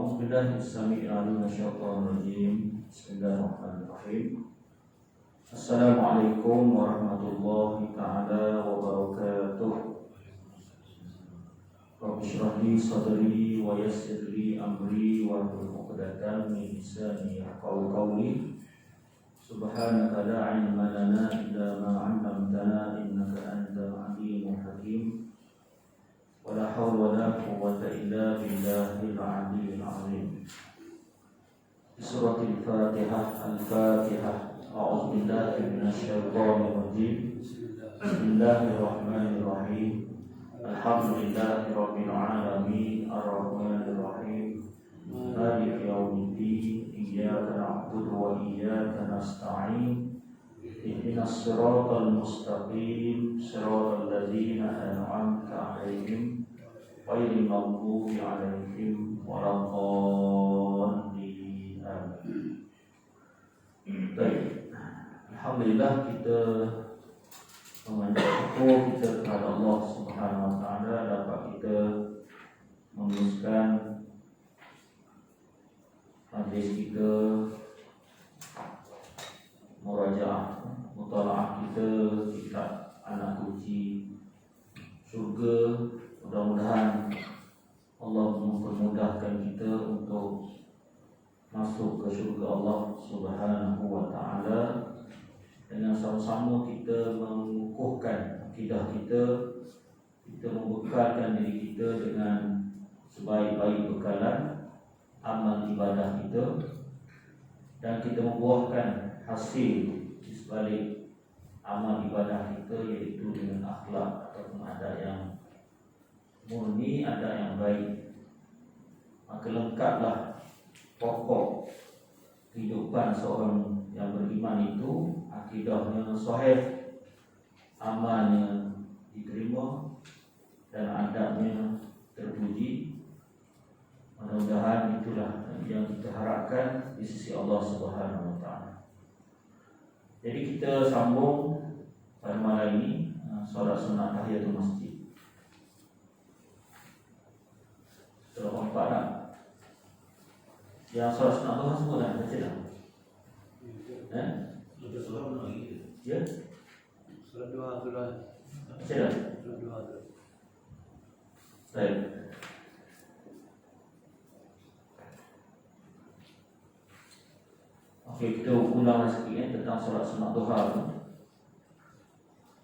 أعوذ بالله السميع العليم من الشيطان الرجيم. بسم الله الرحمن الرحيم. السلام عليكم ورحمة الله تعالى وبركاته. رب اشرح لي صدري ويسر لي أمري واحلل عقدة من لساني يفقهوا قولي. سبحانك لا علم لنا إلا ما علمتنا إنك أنت العليم الحكيم. ولا حول ولا قوة إلا بالله العلي العظيم. سورة الفاتحة. أعوذ بالله من الشيطان الرجيم. بسم الله الرحمن الرحيم. الحمد لله رب العالمين الرحمن الرحيم مالك يوم الدين. إياك نعبد وإياك نستعين. اهدنا الصراط المستقيم صراط الذين أنعمت عليهم غير المغضوب عليهم ولا الضالين. Baik, alhamdulillah kita mengucap syukur kita kepada Allah Subhanahu wa taala dapat kita meneruskan majlis kita, murajaah mutalaah kita kitab anak kunci surga. Mudah-mudahan Allah mempermudahkan kita untuk masuk ke syurga Allah Subhanahu wa taala dengan sama-sama kita mengukuhkan akidah kita, kita membekalkan diri kita dengan sebaik-baik bekalan amal ibadah kita, dan kita membuahkan hasil di sebalik amal ibadah kita, iaitu dengan akhlak ataupun adab yang murni, adab yang baik. Maka lengkaplah pokok kehidupan seorang yang beriman itu, akidahnya sahih, amalnya diterima, dan adabnya terpuji. Mudah-mudahan itulah yang kita harapkan di sisi Allah Subhanahu wa taala. Jadi kita sambung pada malam ini solat sunat tahiyatul masjid. Surah 4 lah. Yang solat sunat duha semua dah baca dah. Sudah solat mana lagi? Ya? Solat duha sudah. Baca dah. Solat duha sudah. Baik. Okey, kita ulang sikit tentang solat sunat duha tu.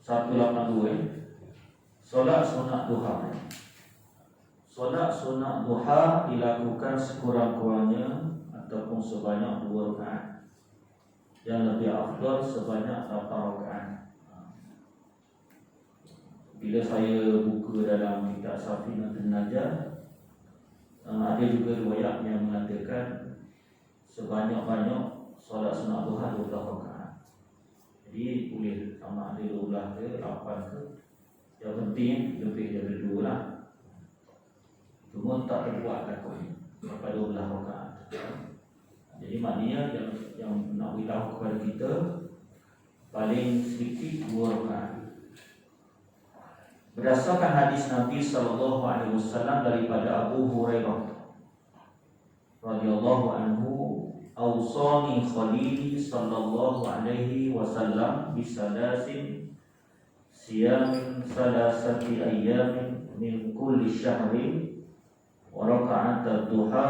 182. Solat sunat duha. Solat sunat duha dilakukan sekurang-kurangnya ataupun sebanyak 2 rakaat. Yang lebih afdal sebanyak 8 rakaat. Bila saya buka dalam kitab Safinatun Najah, ada juga riwayat yang mengatakan sebanyak-banyak solat sunat duha 12 rakaat. Jadi boleh sama ada 12 ke 8 ke. Yang penting lebih dari 2 lah. Cuma tak terbuat takutnya sampai 12 rakaat. Jadi maknanya yang nak beritahu kepada kita paling sedikit 2 rakaat. Berdasarkan hadis Nabi sallallahu alaihi wasallam daripada Abu Hurairah radhiyallahu anhu, awsani khalili sallallahu alaihi wasallam bisalasin siyamin salasati ayyamin min kulli syahrin wa raka'at ad-duha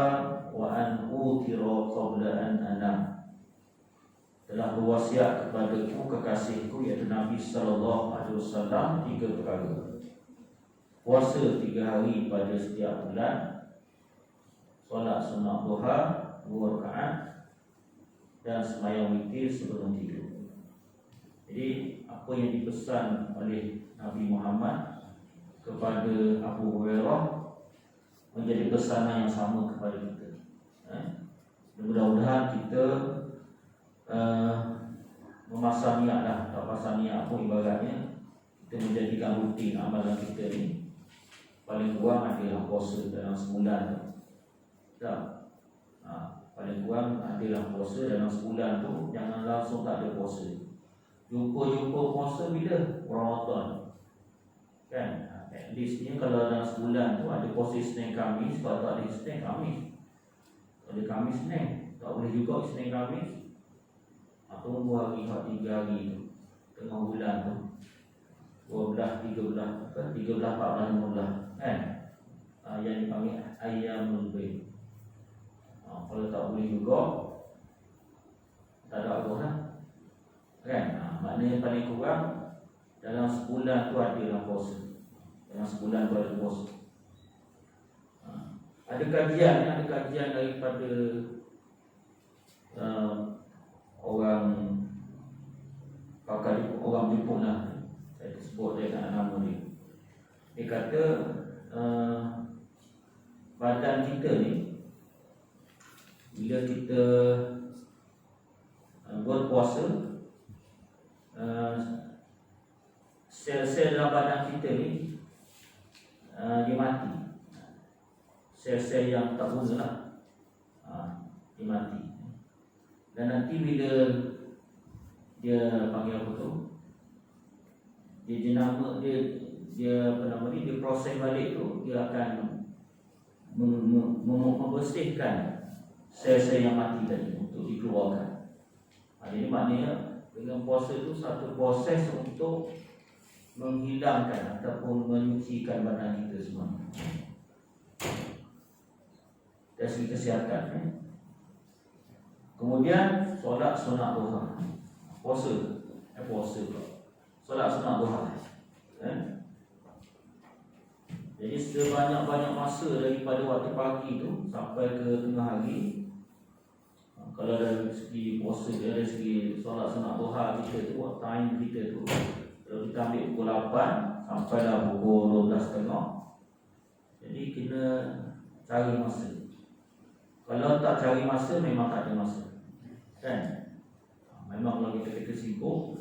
wa an utira qabla an anam. Telah berwasiat kepadaku kekasihku iaitu Nabi sallallahu alaihi wasallam 3 perkara. Puasa 3 hari pada setiap bulan, solat sunat duha 2 rakaat, dan sembahyang witir sebelum tidur. Jadi apa yang dipesan oleh Nabi Muhammad kepada Abu Hurairah menjadi pesanan yang sama kepada kita. Mudah-mudahan kita memasang niat lah. Tak pasang niat pun ibaratnya kita menjadikan rutin amalan kita ni. Paling kurang adalah puasa dalam sebulan tu. Tak? Paling kurang adalah puasa dalam sebulan tu. Jangan langsung tak ada puasa. Jumpa puasa bila? Ramadan. Kan? At least ni kalau dalam sebulan tu ada puasa Isnin Khamis, kalau tak ada Isnin Khamis. Pada Khamis Senin, tak boleh juga Senin Khamis. Atau 2 hari, 3 hari tu, tengah bulan tu, 12, 13, 14, 15 kan? Yang dipanggil Ayyamul Bid. Kalau tak boleh juga, tak ada apa lah kan? Maknanya paling kurang dalam sebulan tu adalah puasa. Dalam sebulan tu ada puasa. Ada kajian daripada orang Jepun lah. Saya sebut dia tak nama dia. Dia kata badan kita ni, bila kita berpuasa, sel-sel dalam badan kita ni dia mati. Sel-sel yang tak guna lah, dia mati. Dan nanti bila dia panggil apa tu, dia jenama dia apa nama ni, dia proses balik tu, dia akan membersihkan sel-sel yang mati tadi untuk dikeluarkan. Jadi maknanya dengan puasa itu satu proses untuk menghilangkan ataupun menyucikan badan kita semua. Dari segi kesihatan. Kemudian solat sunat duha. Puasa pula. Solat sunat duha. Jadi sebanyak-banyak masa daripada waktu pagi tu sampai ke tengah hari. Kalau dari segi puasa, dari segi solat sunat duha kita tu, time kita tu, kalau kita ambil pukul 8 sampai dah pukul 12.30, jadi kena cari masa. Kalau tak cari masa, memang tak ada masa, kan? Memang kalau kita sibuk,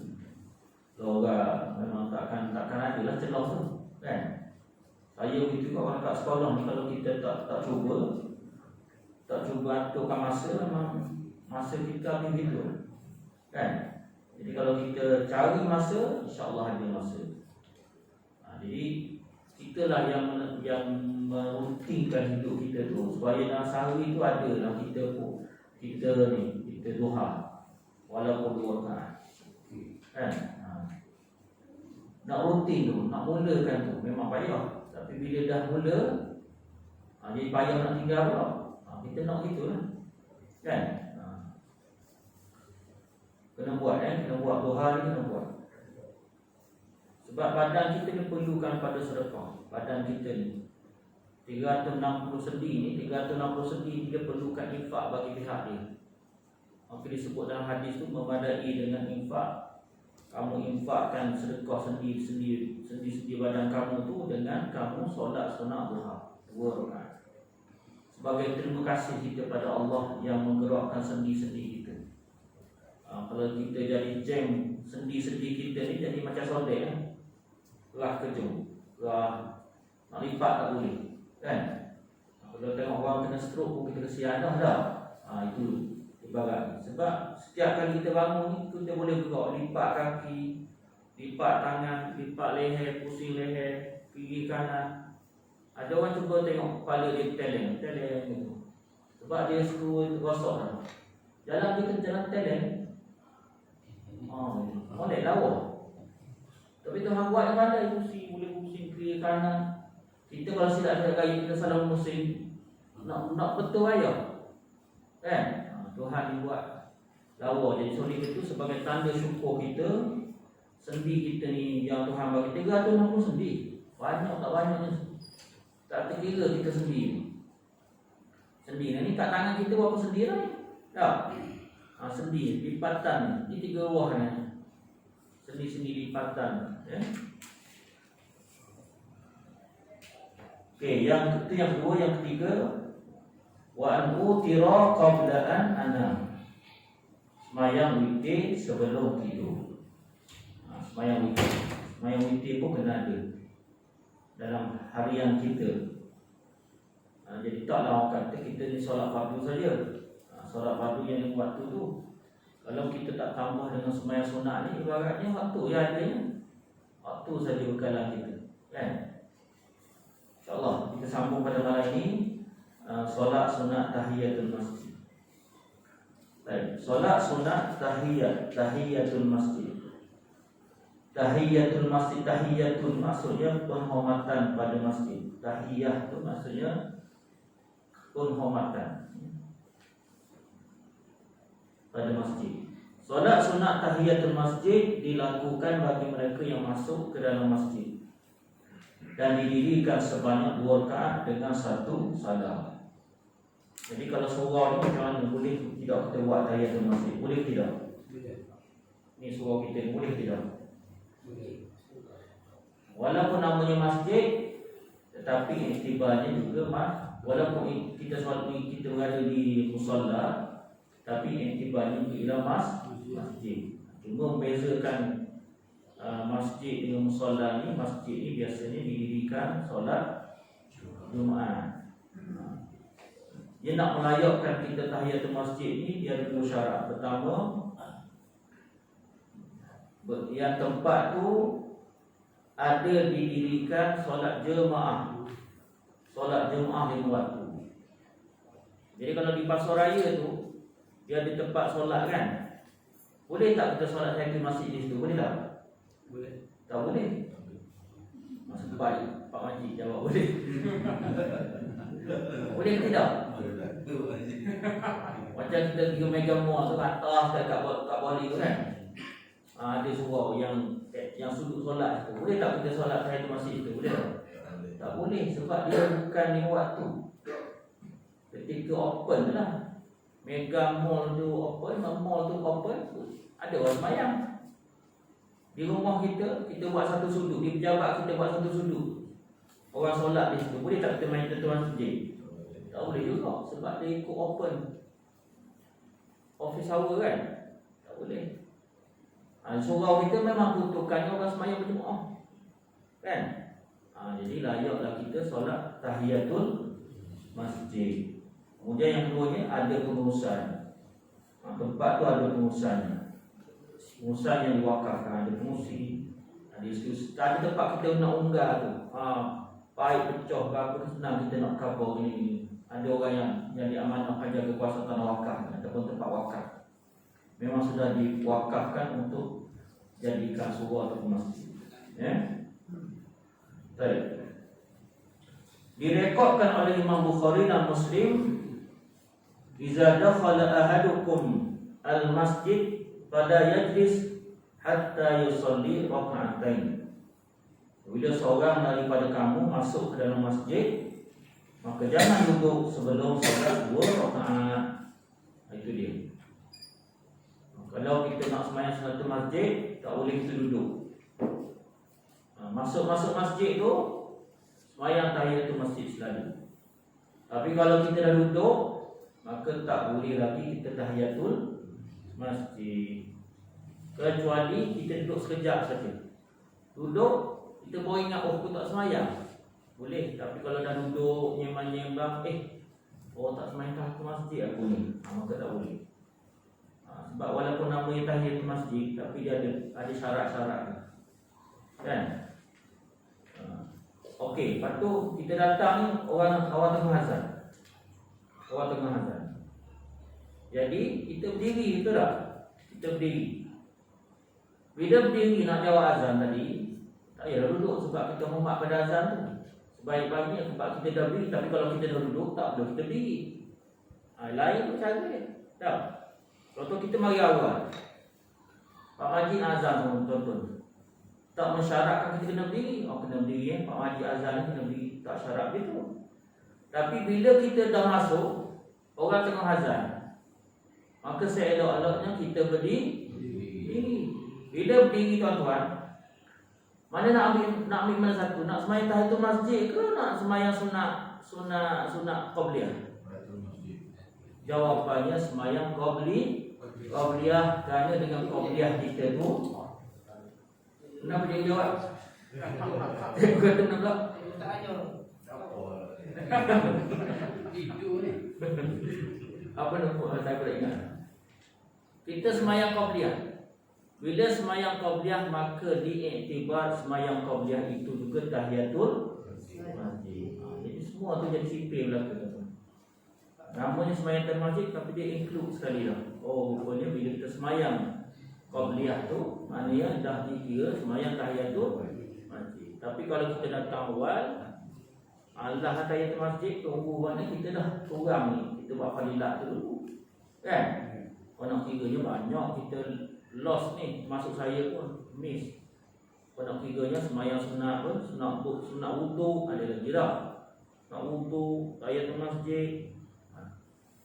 orang memang takkan ada lah celah tu, kan? Saya begitu kawan kat sekolah ni, kalau kita tak cuba aturkan masa, memang masa kita habis begitu, kan? Jadi kalau kita cari masa, insya-Allah ada masa. Jadi kitalah yang merutinkan hidup kita tu, supaya dalam sehari tu ada dalam kita duha walaupun 2 rakaat, kan? Nak rutin tu, nak mulakan tu memang payah. Tapi bila dah mula, jadi payah nak tinggal pula. Kita nak gitulah, kan? Kena buat, kena buat 2 hari, kena buat. Sebab badan kita ni perlukan pada sedekah. Badan kita ni 360 sendi ni, 360 sendi dia perlukan infak bagi pihak dia. Maka disebut dalam hadis tu, memadai dengan infak. Kamu infakkan sedekah sendi badan kamu tu dengan kamu solat sunat duha 2 rakaat. Sebagai terima kasih kita pada Allah yang menggerakkan sendi-sendi kita. Kalau kita jadi jam sendi-sendi kita ni jadi macam soleh, lah kejung, lah nak lipat tak boleh, kan? Kalau tengok orang kena stroke pun kita kesian dah. Itu ibarat. Sebab setiap kali kita bangun ni, kita boleh gerak, lipat kaki, lipat tangan, lipat leher, pusing leher, kiri kanan. Ada orang cuba tengok kepala dia teleng gitu. Sebab dia suruh rosok dah. Jalan kita jalan teleng. Boleh lawa. Tapi Tuhan buat yang pandai, boleh pusing kiri kanan. Kita kalau silap ada gaya, kita salah pusing, nak betul ayah, kan? Tuhan dibuat lawa. Jadi solid itu sebagai tanda syukur kita. Sendi kita ni yang Tuhan bagi 360 sendi. Banyak tak banyaknya, tak terkira kita sendi. Sendi ni kat tangan kita berapa sendi lah ni? Tak? Sendi lipatan ni 3 ruah ni. Sendi-sendi lipatan, ya. Okey, yang kedua, yang ketiga, wa an utira qabla an anam. Semayang witir sebelum tidur. Semayang witir pun kena ada dalam harian kita. Jadi taklah orang kata kita ni solat fardu saja. Solat fardu yang waktu tu, kalau kita tak tambah dengan semayang sunat ni, ibaratnya waktu yang adanya, waktu saja bekalan kita, kan? InsyaAllah kita sambung pada malam ini solat sunat tahiyatul masjid. Baik, solat sunat tahiyatul masjid. Tahiyatul masjid, tahiyatun maksudnya penghormatan pada masjid. Tahiyah itu maksudnya penghormatan pada masjid. Solat sunat tahiyatul masjid dilakukan bagi mereka yang masuk ke dalam masjid dan didirikan sebanyak 2 rakaat dengan 1 salam. Jadi kalau surau ni macam mana? Boleh tidak kita buat tahiyatul masjid? Boleh tidak? Boleh. Ni surau kita boleh tidak? Boleh. Walaupun namanya masjid, tetapi iktibarnya juga walaupun kita berada di musalla, tapi iktibarnya ialah masjid. Cuma membezakan masjid dengan musalla ni, masjid ni biasanya didirikan solat Jumaat. Dia nak melayakkan kita tahiyatul masjid ni, dia ada 2 syarat. Pertama, yang tempat tu ada didirikan solat jemaah. Solat jemaah 5 waktu. Jadi kalau di Pasaraya tu dia ada tempat solat kan? Boleh tak kita solat tahiyatul masjid di situ? Boleh tak? Boleh. Tak boleh. Masa baik Pak Majid jawab boleh. Boleh ke tidak? Macam kita pergi Mega Mall tu kat atas kat Bali tu kan. Ada surau yang sudut solat tu. Boleh tak kita solat tahiyatul masjid tu? Boleh tak? Tak boleh sebab dia bukan 5 waktu. Ketika open lah. Mega Mall tu open, mall tu open, ada orang sembahyang. Di rumah kita buat satu sudut. Di pejabat kita buat satu sudut. Orang solat di situ. Boleh tak kita main tahiyatul masjid? Tak boleh juga sebab dia ikut open office hour kan. Tak boleh. Surau kita memang peruntukannya orang sembahyang berjemaah kan. Jadi layaklah kita solat tahiyatul masjid. Kemudian yang keduanya ada pengurusan. Tempat tu ada pengurusannya. Pengurusan yang diwakafkan, ada pengurusi, ada tempat kita nak unggah tu. Paip pecah ke apa, senang kita nak cover ini. Ada orang yang diamanahkan jaga kuasa tanah wakaf ataupun tempat wakaf. Memang sudah diwakafkan untuk jadikan surau atau masjid. Ya. Baik. Direkodkan oleh Imam Bukhari dan Muslim, "Iza dakhala ahadukum al-masjid pada yajlis hatta yusalli raka'atain." Bila seorang daripada kamu masuk ke dalam masjid, maka jangan duduk sebelum solat 2 rakaat. Itu dia. Kalau kita nak sembahyang sunnatul masjid, tak boleh kita duduk. Masuk masjid tu sembahyang tahiyatul masjid selalu. Tapi kalau kita dah duduk, maka tak boleh lagi kita tahiyatul masjid. Kecuali kita duduk sekejap saja. Duduk, kita baru ingat aku tak sembahyang. Boleh, tapi kalau dah duduk nyembang-nyembang, tak sembahyang tahiyatul masjid aku ni, maka tak boleh. Sebab walaupun namanya tahiyatul masjid, tapi dia ada syarat-syarat kan. Okey, lepas tu kita datang ni orang tengah azan. Orang tengah azan. Jadi kita berdiri, betul tak? Kita berdiri. Bila berdiri nak jawab azan tadi, tak payah duduk sebab kita hormat pada azan tu. Sebaik-baiknya sebab kita dah berdiri, tapi kalau kita dah duduk tak boleh kita berdiri. Lain pun cara dia. Tak. Contoh kita mari awal. Pak Majid azan contoh. Tak mensyaratkan kita kena berdiri. Kena berdiri Pak Majid azan kena berdiri. Tak syarat begitu. Tapi bila kita dah masuk, orang tengah azan, maka seelok-eloknya kita berdiri. Bila berdiri tuan-tuan, mana nak ambil mana satu? Nak sembahyang tahiyatul masjid ke nak sembahyang sunat qabliyah? Jawapannya sembahyang qabliyah, kerana dengan qabliyah kita tu. Kenapa dia jawab? Bukan tu nak pula. Tak ada. Itu ni. Apa nama saya boleh ingat? Kita sembahyang qabliyah. Bila sembahyang qabliyah maka diiktibar sembahyang qabliyah itu juga tahiyatul masjid. Jadi semua tu jadi sipil belaka. Namanya semayang tahiyatul masjid tapi dia include sekali dah. Oh, rupanya bila kita semayang qabliyah tu, maknanya dah dikira semayang tahiyatul masjid. Tapi kalau kita datang awal, Allah tahiyatul masjid, tunggu mana kita dah kurang ni. Kita buat fadilat tu dulu. Kan? Kalau nak kiranya banyak kita lost ni. Masuk saya pun miss. Kalau nak kiranya semayang sunat pun, sunat wudu ada lagi dah. Nak wudu, tahiyatul masjid.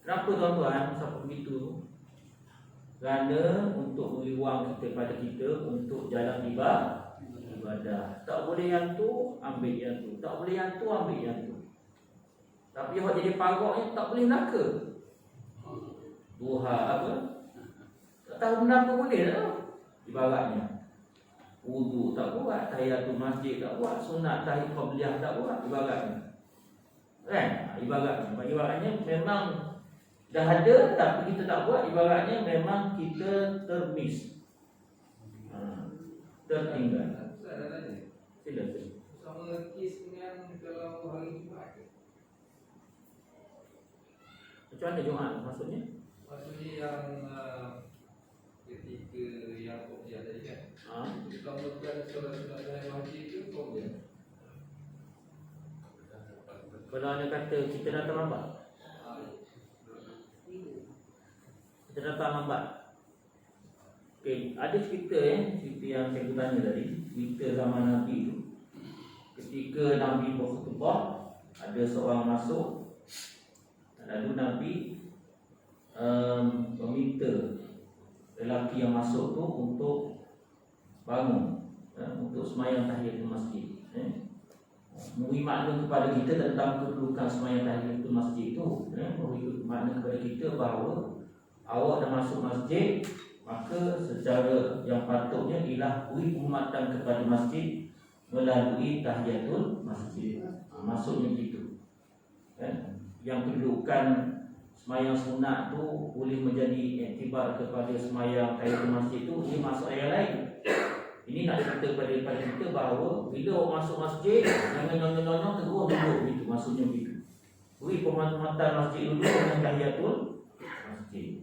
Kenapa tuan-tuan sampai begitu? Kerana untuk beri wang kita pada kita untuk jalan ibadah. Tak boleh yang tu, ambil yang tu. Tak boleh yang tu, ambil yang tu. Tapi yang jadi parok ni tak boleh nak ke? Duha apa? Tak tahu kenapa boleh tak? Ibaratnya wudu tak buat, tahiyatul masjid tak buat, sunat tahiyat qabliyah tak buat, ibaratnya. Kan? Ibaratnya memang dah ada tapi kita tak buat, ibaratnya memang kita termiss. Tertinggal. Saya ada tanya. Silakan. Sama kes dengan kalau hari Jumaat ke? Macam mana Jumaat maksudnya? Maksudnya yang ketika yang kopiah tadi kan? Kalau bukan solat-solat dalam masjid tu kopiah. Kalau anda kata kita datang lambat, kita datang lambat. Okey, ada cerita cerita yang saya tanya tadi, cerita zaman Nabi tu. Ketika Nabi berkhutbah, ada seorang masuk, lalu Nabi meminta lelaki yang masuk tu untuk bangun, untuk sembahyang tahiyatul masjid. Memberi makna kepada kita tentang kedudukan sembahyang tahiyatul masjid itu. Memberi makna kepada kita bahawa awak dah masuk masjid, maka secara yang patutnya ialah beri penghormatan kepada masjid melalui tahiyatul masjid. Maksudnya gitu. Yang kedudukan sembahyang sunat tu boleh menjadi iktibar kepada sembahyang tahiyatul masjid tu, ini masuk ayat lain. Ini nak cerita kepada kita bahawa bila orang masuk masjid, jangan nyonyong-nyonyong terus duduk gitu, maksudnya begitu. Beri penghormatan masjid dulu dengan tahiyatul masjid.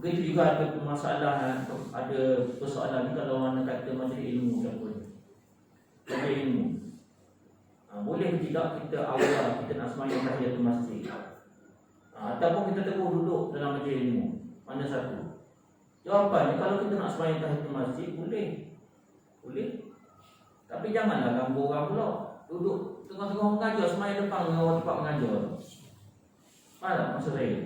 Begitu juga ada permasalahan, ada persoalan ni kalau orang kata majlis ilmu contohnya. Majlis ilmu. Boleh tidak kita awal kita nak sembahyang tahiyatul masjid? Ataupun kita terus duduk dalam majlis ilmu? Mana satu? Jawapannya kalau kita nak sembahyang tahiyatul masjid boleh. Boleh. Tapi janganlah ganggu orang pula. Duduk tengah-tengah mengajar sembahyang depan dengan orang tempat mengajar. Faham tak maksud saya?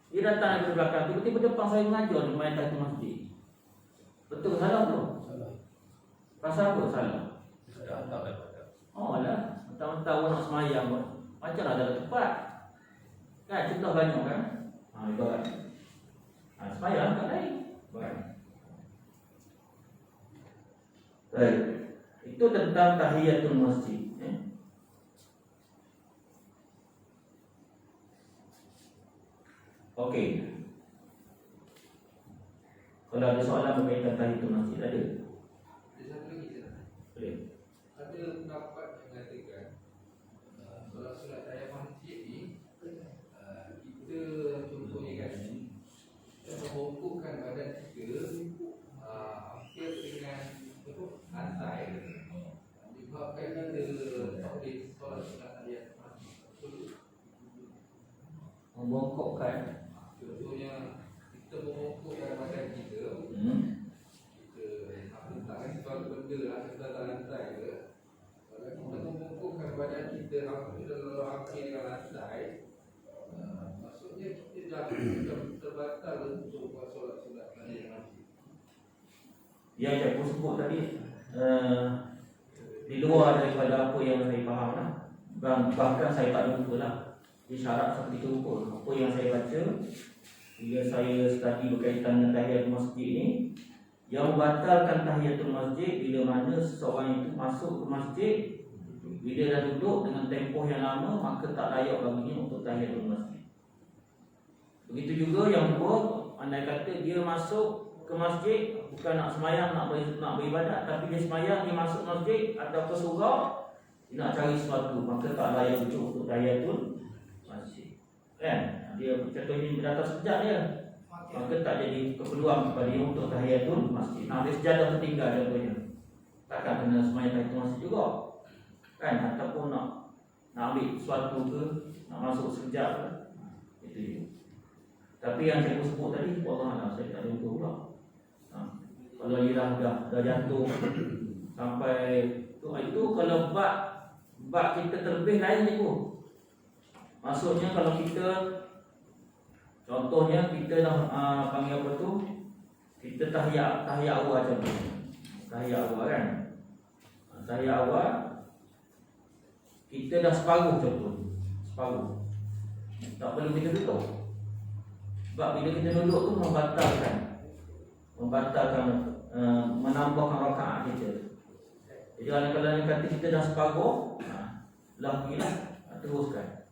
Dia datang dari belakang, tiba-tiba depan saya mengajar di sembahyang tahiyatul masjid. Betul ke salah tu? Salah. Pasal apa salah? Tak ada. Oh lah, mentang-mentang orang nak sembahyang pun macam lah dalam tempat. Kan, contoh banyak kan? Ibarat sembahyang kat lain. Baik. Itu tentang tahiyatul masjid. Okey. Kalau ada soalan berkaitan tahiyatul masjid, ada? Ada satu lagi saya. Boleh. Ada pendapat yang mengatakan solat-solat tahiyatul masjid ni kita contohnya kan kita mengumpulkan badan kita hampir dengan lantai disebabkan kita tak boleh solat-solat tahiyatul masjid. Membongkokkan. Contohnya kita mengumpulkan badan kita, kita letakkan sesuatu benda lah sebelah lantai ke. Kalau kita mengumpulkan badan kita hampir dengan lantai, maksudnya kita dah terbatal untuk buat solat-solat tahiyatul masjid. Yang saya sebut tadi di luar daripada apa yang saya faham lah. Bahkan saya tak lupa lah. Syarat seperti itu pun. Apa yang saya baca bila saya study berkaitan dengan tahiyatul masjid ni, yang membatalkan tahiyatul masjid bila mana seseorang itu masuk ke masjid, bila dah duduk dengan tempoh yang lama, maka tak layak baginya untuk tahiyatul masjid. Begitu juga yang kedua, andai kata dia masuk ke masjid bukan nak sembahyang, nak beribadat, tapi dia sembahyang, dia masuk masjid atau ke surau, dia nak cari sesuatu, maka tak layak untuk tahiyatul masjid. Kan? Dia contohnya datang sekejap dia, maka tak jadi keperluan kepada dia untuk tahiyatul masjid. Nah, dia sejadah tertinggal contohnya, takkan kena semayang tahiyatul masjid juga. Kan? Ataupun nak ambil sesuatu ke, nak masuk sekejap ke, itu dia. Tapi yang saya sebut tadi, Allah, saya tak ada untuk pula. Kalau dia dah jatuh sampai itu kalau bab kita terlebih lain ni pun. Maksudnya kalau kita contohnya kita dah panggil apa tu, kita tahiyat awal contohnya. Tahiyat awal kan. Tahiyat awal kita dah separuh contohnya. Separuh. Tak perlu kita duduk. Sebab bila kita duduk tu membatalkan menambahkan rakaat kita. Jadi kalau kata kita dah separuh, lagilah teruskan.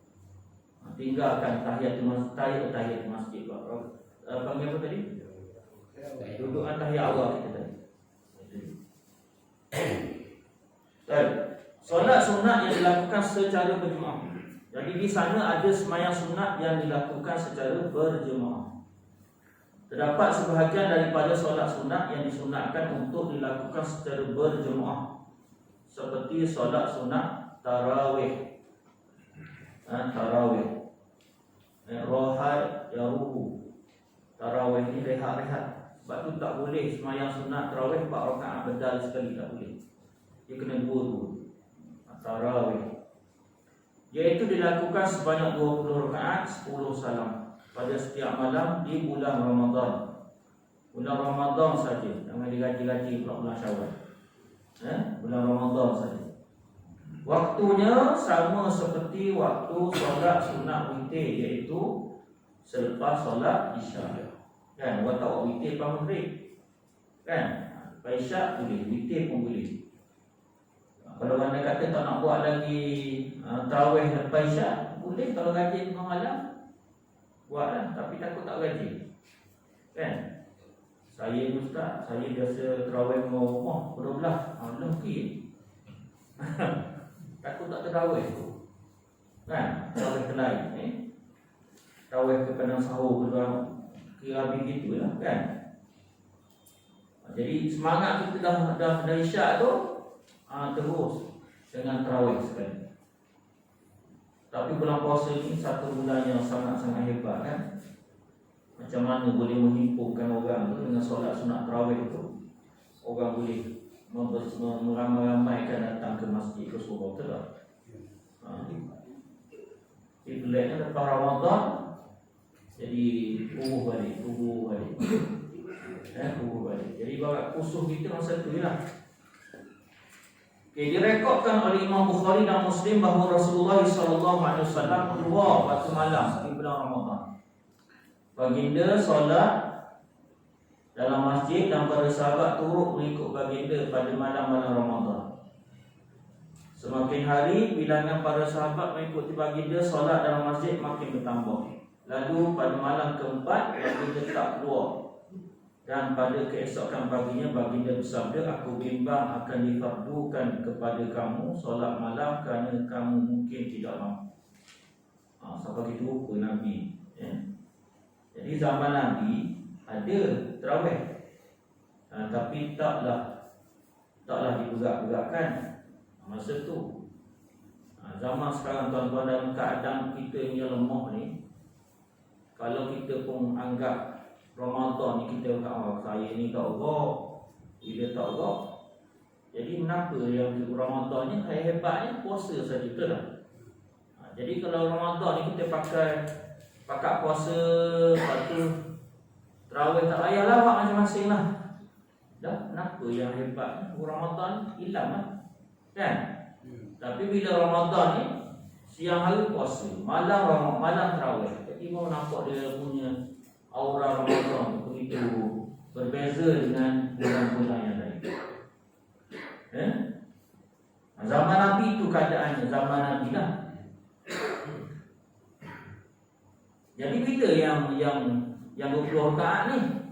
Tinggalkan tahiyatul masjid. Panggil apa tadi? Dudukan tahiyat awal kita tadi. Solat sunat yang dilakukan secara berjemaah. Jadi di sana ada sembahyang sunat yang dilakukan secara berjemaah. Terdapat sebahagian daripada solat sunat yang disunatkan untuk dilakukan secara berjemaah, seperti solat sunat tarawih. Tarawih. Rohai yaruhu. Tarawih ni rehat-rehat. Sebab tu tak boleh sembahyang sunat tarawih 4 rakaat bedal sekali, tak boleh. Dia kena 2 tarawih. Iaitu dilakukan sebanyak 20 rakaat 10 salam pada setiap malam di bulan Ramadan. Bulan Ramadan saja, jangan digaji-gaji pula bulan Syawal. Bulan Ramadan saja. Waktunya sama seperti waktu solat sunat witir, iaitu selepas solat Isya. Kan, buat tak witir lepas maghrib. Kan? Lepas Isya boleh, witir pun boleh. Kalau anda kata tak nak buat lagi tarawih lepas Isya, boleh. Kalau gaji tengah malam, buatlah, tapi takut tak gaji. Kan? Saya ni ustaz, saya biasa tarawih rumah pukul 12. Lebih. Takut tak tarawih tu. Kan? Tarawih ke lain. Tarawih ke padang sahur ke kira habis gitu lah. Kan? Jadi semangat kita dah Isyak tu, terus dengan tarawih sekali. Tapi bulan puasa ni satu bulan yang sangat-sangat hebat kan. Macam mana boleh menghimpunkan orang tu dengan solat sunat tarawih tu. Orang boleh meramai-ramaikan datang ke masjid ke surau tu lah. Jadi peliknya lepas Ramadan, jadi tubuh balik. Tubuh balik. Jadi barat khusus kita masa tu lah. Direkodkan oleh Imam Bukhari dan Muslim bahawa Rasulullah SAW keluar waktu malam di bulan Ramadan. Baginda solat dalam masjid dan para sahabat turut mengikut baginda pada malam-malam Ramadan. Semakin hari, bilangan para sahabat mengikuti baginda solat dalam masjid makin bertambah. Lalu pada malam keempat, baginda tak keluar. Dan pada keesokan paginya baginda bersabda, aku bimbang akan difardukan kepada kamu solat malam kerana kamu mungkin tidak mampu. Sampai gitu rupa Nabi. Jadi zaman Nabi ada tarawih, tapi taklah digerak-gerakkan masa tu. Zaman sekarang tuan-tuan, dalam keadaan kita yang lemah ni, kalau kita pun anggap Ramadan ni kita kata saya ni tak ogok, dia tak ogok. Jadi kenapa yang Ramadan ni hebatnya puasa saja betul tak? Jadi kalau Ramadan ni kita pakai puasa, lepas tu tarawih tak payahlah buat masing-masing lah. Dah, kenapa yang hebat Ramadan hilang lah. Kan? Tapi bila Ramadan ni siang hari puasa, malam tarawih. Jadi mau nampak dia punya aura Ramadan begitu berbeza dengan bulan-bulan yang lain. Zaman Nabi itu keadaannya, zaman Nabi lah. Jadi bila yang 20 rakaat ni,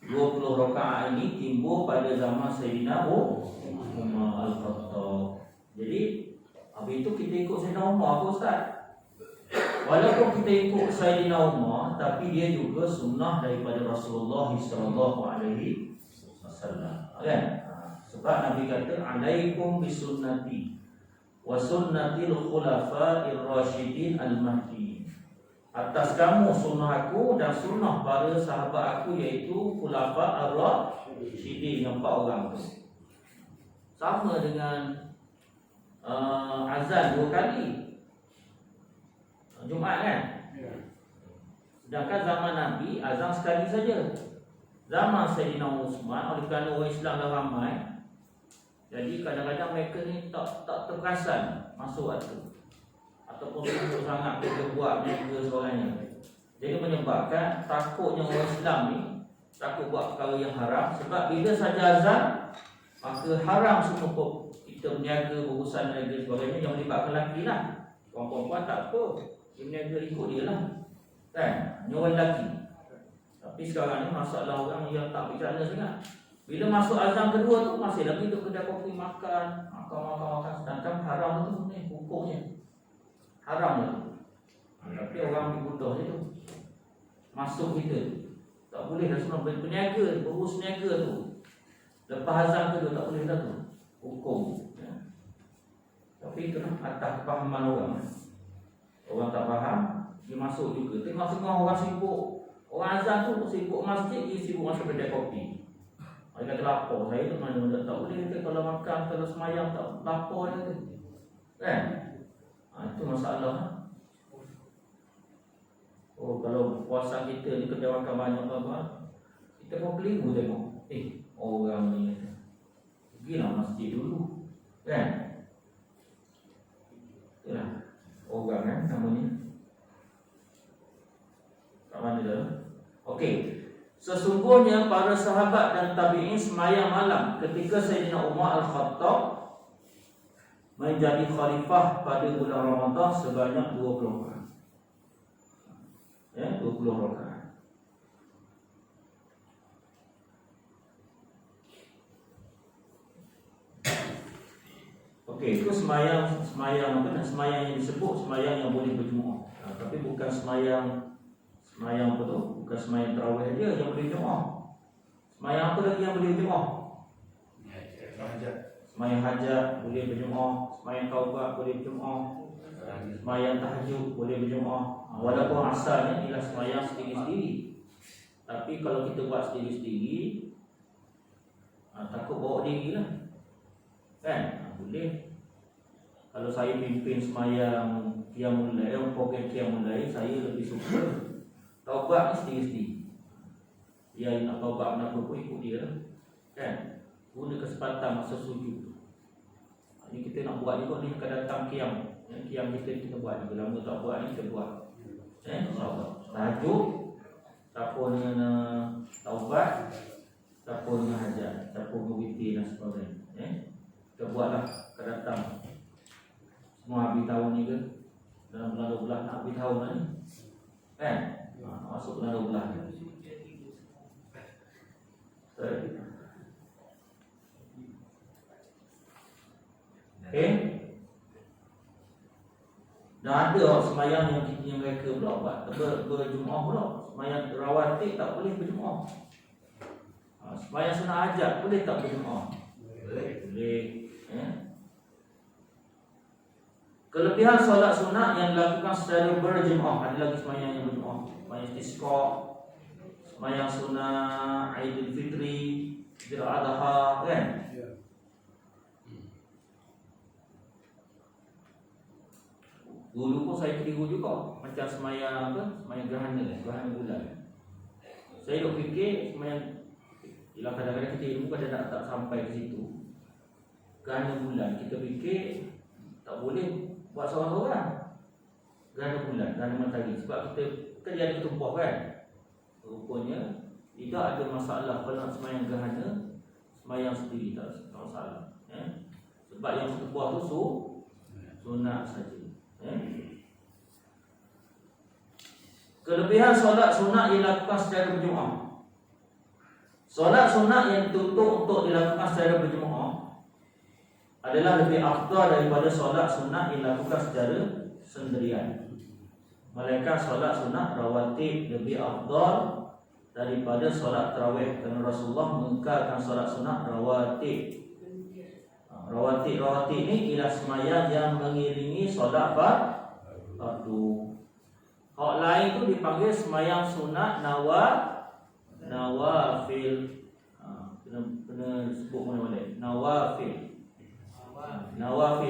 20 rakaat ini timbul pada zaman Sayyidina Umar Al-Khattab. Jadi habis itu kita ikut Sayyidina Umar apa ustaz? Walaupun kita ikut Sayyidina Umar, tapi dia juga sunnah daripada Rasulullah sallallahu alaihi wasallam. Kan? Sebab Nabi kata alaikum bisunnati wa sunnatil khulafa'ir rasyidin al-mahdi. Atas kamu sunnah aku dan sunnah para sahabat aku, iaitu khulafa' ar-rasyidin, yang 4 orang tu. Sama dengan azan 2 kali Jumaat kan? Sedangkan zaman Nabi azan sekali saja. Zaman Sayyidina Uthman, oleh kerana orang Islam dah ramai, jadi kadang-kadang mereka ni tak terperasan masuk waktu, ataupun sibuk sangat kerja buat niaga sebagainya. Jadi menyebabkan takutnya orang Islam ni takut buat perkara yang haram. Sebab bila saja azan, maka haram semua kita berniaga, berurusan niaga sebagainya yang melibatkan lelaki lah. Perempuan tak apa, dia berniaga ikut dia lah, kan? Ni orang lelaki. Tapi sekarang ni masalah orang yang tak bicara sangat. Bila masuk azan kedua tu, masih lagi duduk kedai kopi makan. Sedangkan haram tu ni hukumnya haram lah. Tapi orang dibutuh je tu, masuk kita tak boleh dah semua berniaga, berurus niaga tu. Lepas azan kedua tak boleh dah tu, hukum ya. Tapi itu lah atas kepahaman orang. Orang tak faham, dia masuk juga. Tengok semua orang sibuk, orang azan tu sibuk masjid, dia sibuk masuk kedai kopi. Dia kata lapar, saya tu mana tak boleh kata, kalau makan, kalau semayang tak lapar dia tu, kan? Itu masalah. Oh, kalau puasa kita ni kedai makan banyak apa, kita pun keliru tengok. Orang ni pergilah masjid dulu, kan? Itulah orang kan namanya. Kat mana dah? Okey. Sesungguhnya para sahabat dan tabi'in semayang malam ketika Sayyidina Umar Al-Khattab menjadi khalifah pada bulan Ramadan sebanyak 20 rakaat. Ya, 20 rakaat. Okey, itu semayang apa? Semayang yang disebut semayang yang boleh berjemaah. Tapi bukan semayang apa tu? Bukan semayang tarawih dia yang boleh berjemaah. Semayang apa lagi yang boleh berjemaah? Semayang hajat boleh berjemaah, semayang taubat boleh berjemaah, semayang tahajud boleh berjemaah. Walaupun asalnya ialah semayang sendiri-sendiri. Tapi kalau kita buat sendiri-sendiri, takut bawa diri lah, kan? Boleh. Kalau saya pimpin semayang qiyamul lail, program qiyamul lail, saya lebih suka taubat sendiri-sendiri. Dia nak taubat nak pun ikut dia lah, kan? Guna kesempatan masa sujud. Ini kita nak buat juga ni, akan datang qiyam. Qiyam kita buat juga. Lama tak buat ni kita buat. Tahajud, siapa dengan taubat, siapa dengan hajat, siapa dengan witir dan sebagainya. Kita buatlah, akan datang. Semua habis tahun ni ke? Dalam bulan 12 nak habis tahun lah ni, kan? Masuk bulan 12 ni. Okay. Dan ada semayang yang mereka pula buat berjemaah pula. Semayang rawatib tak boleh berjemaah. Semayang sunat hajat boleh tak berjemaah? Boleh. Kelebihan solat sunat yang dilakukan secara berjemaah. Ada lagi semayang yang berjemaah. Semayang istisqa, semayang sunat Aidil Fitri, Idul Adha, kan? Dulu pun saya keliru juga. Macam semayang apa? Semayang gerhana bulan. Saya duk fikir semayang, ialah kadang-kadang kita ilmu kadang tak sampai ke situ. Gerhana bulan, kita fikir tak boleh buat seorang-seorang. Gerhana bulan, gerhana matahari. Sebab kita dia ada ketumpah kan. Rupanya tidak ada masalah kalau nak semayang gerhana, semayang sendiri tak masalah. Sebab yang ketumpah tu sunat saja. Kelebihan solat sunat yang dilakukan secara berjemaah. Solat sunat yang dituntut untuk dilakukan secara berjemaah adalah lebih afdal daripada solat sunat yang dilakukan secara sendirian. Melainkan solat sunat rawatib lebih afdal daripada solat tarawih, kerana Rasulullah mengekalkan solat sunat rawatib. Rawatib ni ialah sembahyang yang mengiringi solat fardu. Hak lain tu dipanggil sembahyang sunat nawafil. Kena sebut mana balik. Nawafil.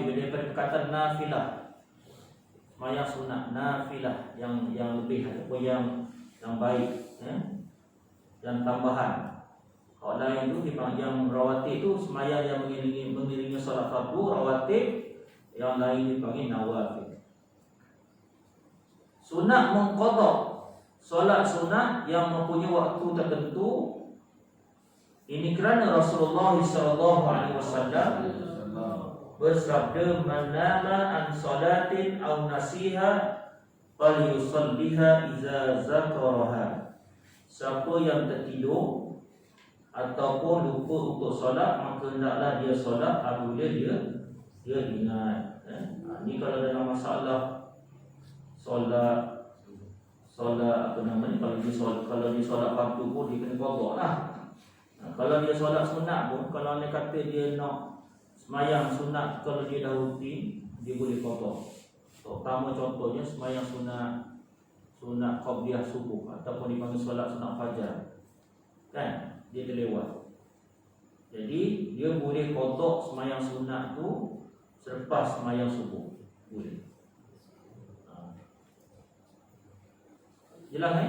Daripada perkataan nafilah. Sembahyang sunat nafilah yang lebih ataupun yang baik, yang tambahan. Hak lain tu dipanggil yang rawatib tu sembahyang yang mengiringi solat fardu rawatib, yang lain dipanggil nawafil. Sunat mengqadha, solat sunat yang mempunyai waktu tertentu. Ini kerana Rasulullah SAW bersabda, "Man nama an salatin aw nasiha falyusalliha idza zakaraha." Siapa yang tertidur ataupun lupa untuk solat, maka hendaklah dia solat apabila dia ingat. Ini kalau dalam masalah solat apa namanya, kalau dia solat fardu pun dia kena qadha lah. Kalau dia solat sunat pun, kalau anda kata dia nak sembahyang sunat, kalau dia dah rutin, dia boleh qadha. Pertama contohnya sembahyang sunat qabliyah subuh ataupun dipanggil solat sunat fajar, kan, dia terlewat. Jadi dia boleh qadha sembahyang sunat tu selepas sembahyang subuh, boleh. Jelas ni?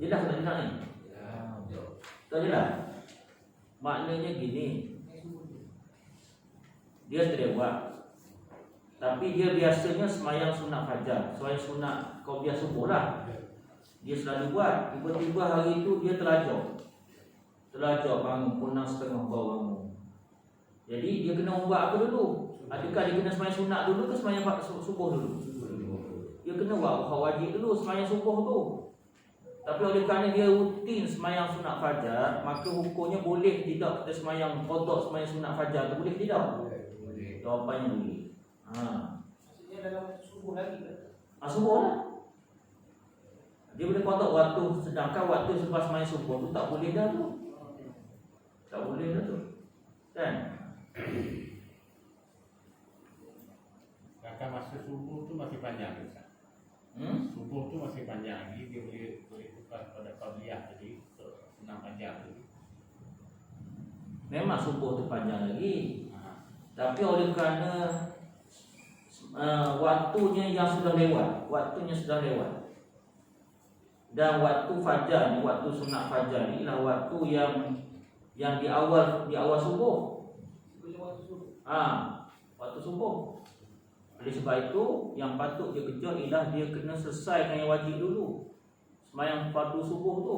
Jelas tak jelas ni? Tak jelas? Maknanya gini, dia terlewat, tapi dia biasanya sembahyang sunat fajar, sembahyang sunat qabliyah subuh lah, dia selalu buat. Tiba-tiba hari itu dia terlajak bangun, pukul 6.30 baru bangun. Jadi dia kena buat apa dulu? Adakah dia kena sembahyang sunat dulu ke sembahyang subuh dulu? Dia kena buat wajib dulu sembahyang subuh tu. Tapi oleh kerana dia rutin sembahyang sunat fajar, maka hukumnya boleh tidak kita sembahyang qadha sembahyang sunat fajar tu, boleh tidak? Boleh. Jawapannya boleh. Maksudnya dalam subuh lagi ke? Subuh lah. Dia boleh qadha waktu, sedangkan waktu selepas sembahyang subuh tu tak boleh dah tu. Tak boleh dah tu. Kan? Kakak masa subuh tu masih panjang, Ustaz. Subuh tu masih panjang lagi, dia boleh tukar pada qabliyah tadi, senang panjang tadi. Memang subuh tu panjang lagi. Tapi oleh kerana waktunya yang sudah lewat, dan waktu fajar ni, waktu sunat fajar ni ialah waktu yang di awal subuh. Waktu subuh. Oleh sebab itu, yang patut dia kejar ialah dia kena selesaikan yang wajib dulu, sembahyang fardu subuh tu.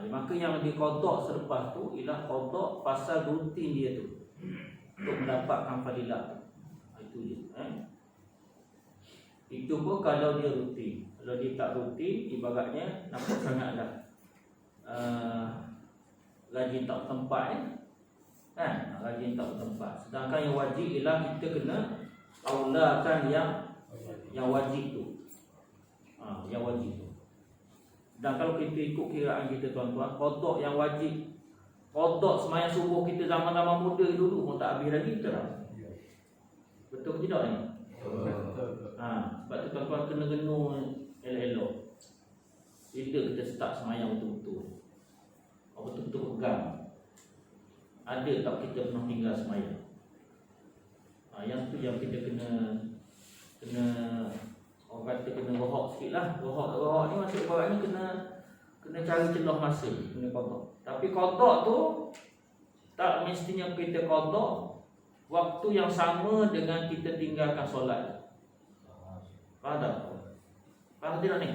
Maka yang dia qadha selepas tu ialah qadha pasal rutin dia tu, untuk mendapatkan fadilah. Itu je. Itu pun kalau dia rutin. Kalau dia tak rutin, ibaratnya nampak sangatlah rajin tak tempat, kan? Rajin tak tempat. Sedangkan yang wajib ialah kita kena aulakan yang wajib tu. Yang wajib tu. Dan kalau kita ikut kiraan kita tuan-tuan, qadha yang wajib, qadha sembahyang subuh kita zaman-zaman muda dulu pun tak habis lagi kita. Betul ke tidak ni? Sebab tu tuan-tuan kena genu elok-elok. Bila kita start sembahyang betul-betul, betul-betul pegang. Ada tak kita pernah tinggal sembahyang? Yang tu yang kita kena orang kata kena rohak sikit lah. Rohak ni maksud ibaratnya kena cari celah masa, kena qadha. Tapi qadha tu tak mestinya kita qadha waktu yang sama dengan kita tinggalkan solat. Faham tak? Faham tidak ni?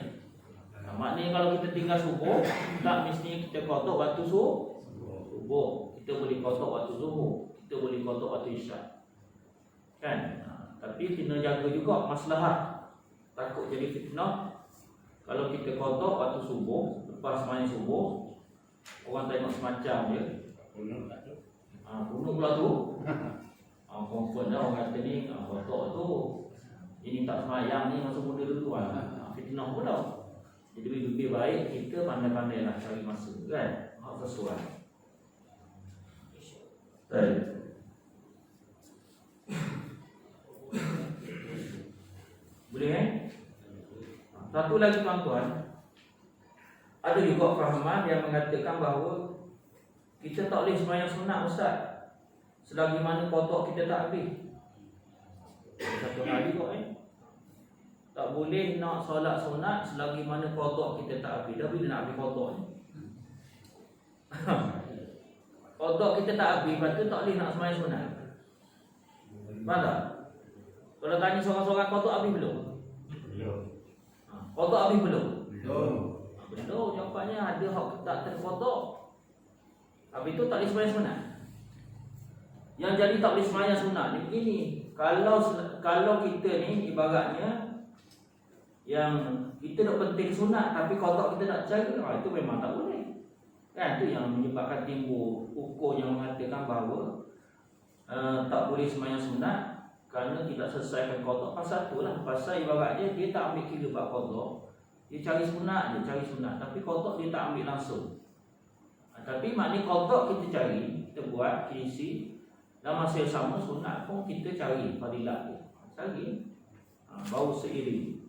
Maknanya kalau kita tinggal subuh, tak mestinya kita qadha waktu subuh. Kita boleh qadha waktu zuhur, kita boleh qadha waktu isyak, kan? Tapi kena jaga juga maslahat, takut jadi fitnah. Kalau kita qadha waktu subuh, lepas sembahyang subuh, orang tengok semacam je, Kunut tak tu? kunut pula tu. Confirm dah orang kata ni qadha tu. Ini tak sembahyang ni masa muda dulu tuan fitnah pula. Jadi lebih baik kita pandai-pandailah cari masa kan, hak sesuai. Baik. Boleh kan? Satu lagi tuan-tuan, ada juga fahaman yang mengatakan bahawa kita tak boleh sembahyang sunat Ustaz selagi mana kotak kita tak habis. Satu hari kok tak boleh nak solat sunat selagi mana kotak kita tak habis. Dah bila nak habis kotak ni? Kotak kita tak habis, lepas tu tak boleh nak sembahyang sunat. Faham tak? Kalau tanya seorang-seorang, kotak habis belum? Belum. Kotak habis belum? Belum. Belum, jawapannya ada hak tak terkotak. Habis tu tak boleh sembahyang sunat. Yang jadi tak boleh sembahyang sunat ni begini. Kalau kita ni ibaratnya yang kita nak penting sunat tapi kotak kita nak jaga, itu memang tak boleh. Kan tu yang menyebabkan timbul hukum yang mengatakan bahawa tak boleh sembahyang sunat kerana tidak selesaikan kotak. Pasal itulah, pasal ibaratnya dia tak ambil kira bab kotak. Dia cari sunat, tapi kotak dia tak ambil langsung. Tapi maknanya kotak kita cari, kita buat, kita isi, dan masa yang sama sunat pun kita cari fadilat tu. Cari, baru seiring.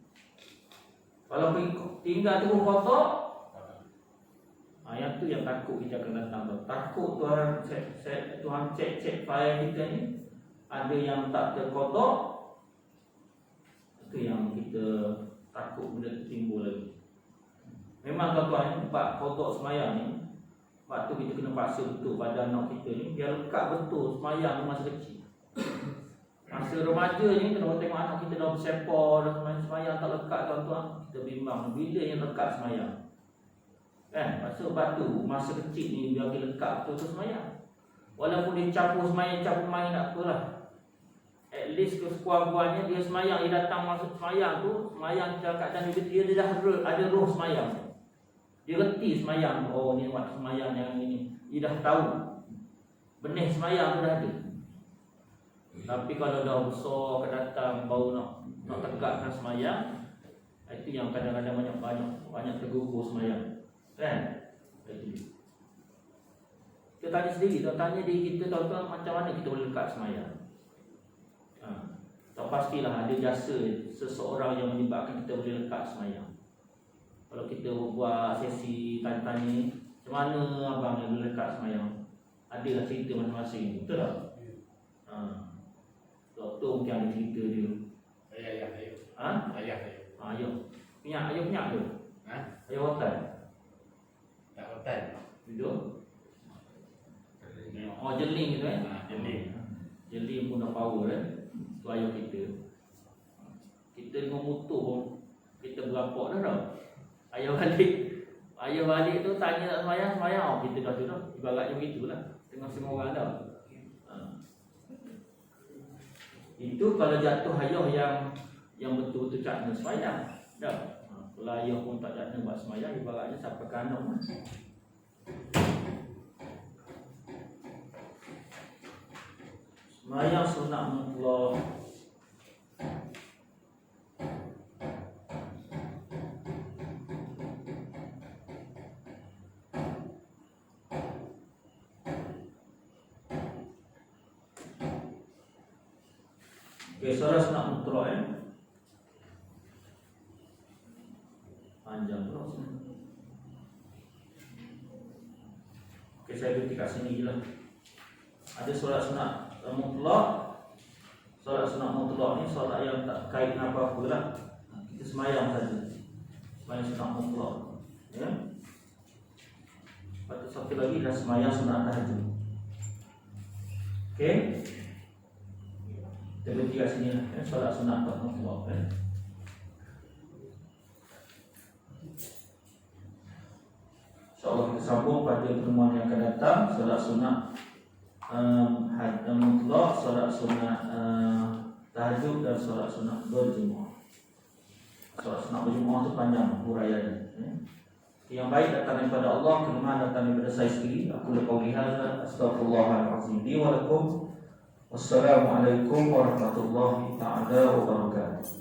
Kalau tinggal tu kotak, yang tu yang takut kita akan datang. Takut Tuhan cek file kita ni, ada yang tak terkotak. Itu yang kita takut benda tu timbul lagi. Memang tuan-tuan, bab kotak semayang ni, waktu kita kena paksa betul pada anak kita ni biar lekat betul semayang ni masa kecil. Masa remaja ni kalau tengok anak kita dah bersepor, dah semayang tak lekat tuan-tuan, kita bimbang bila yang lekat semayang. Kan? Sebab tu masa kecil ni biar dia lekat betul tu semayang. Walaupun dia campur semayang, campur main tak apalah. At least sekuat-kuatnya dia semayang, dia datang masuk semayang tu, semayang keadaan dia dah ada roh semayang. Dia reti semayang, oh ni waktu semayang yang ini. Dia dah tahu benih semayang tu dah ada. Tapi kalau dah besar ke datang baru nak tegakkan semayang, itu yang kadang-kadang banyak tergugur semayang. Kan? Kita tanya sendiri, kita tanya diri kita tuan-tuan, macam mana kita boleh lekat semayang. Tak pastilah ada jasa seseorang yang menyebabkan kita boleh lekat semayang. Kalau kita buat sesi tanya-tanya, macam mana abang yang boleh lekat semayang, adalah cerita masing-masing. Betul tak? Doktor mungkin ada cerita dia. Ayah saya. Ayah punya tu. Ayah hotel. Tak hotel. Duduk. Oh jeling gitu Jeling. Jeling pun dah power tu ayah kita. Kita dengan motor pun kita berapak dah tau. Ayah balik tu tanya tak semayang, kita dah tu dah. Ibaratnya begitulah tengah semua orang dah. Itu kalau jatuh ayah yang betul-betul cakna semayang dah. Kalau ayah pun tak cakna buat semayang, ibaratnya siapa kandung. Semayang sunat mutlak. Okay, soalan sunat mutlak panjang pula sini. Okay, saya berhenti kat sini je lah. Ada solat sunat mutlak. Solat sunat mutlak ni solat yang tak kait dengan apa-apa lah. Kita semayang saja. Semayang sunat mutlak. Ya. Lepas tu satu lagi dah semayang sunat tahajud. Okay. Kita berhenti kat sini lah. Solat sunat mutlak. InsyaAllah kita sambung pada pertemuan yang akan datang. Solat sunat mutlak, solat sunat tahajud dan solat sunat berjemaah. Solat sunat berjemaah tu panjang huraiannya. Yang baik datang daripada Allah, kelemahan datang daripada saya sendiri. Aku qauli hadza astaghfirullahalazim li wa lakum. Wassalamualaikum warahmatullahi taala wabarakatuh.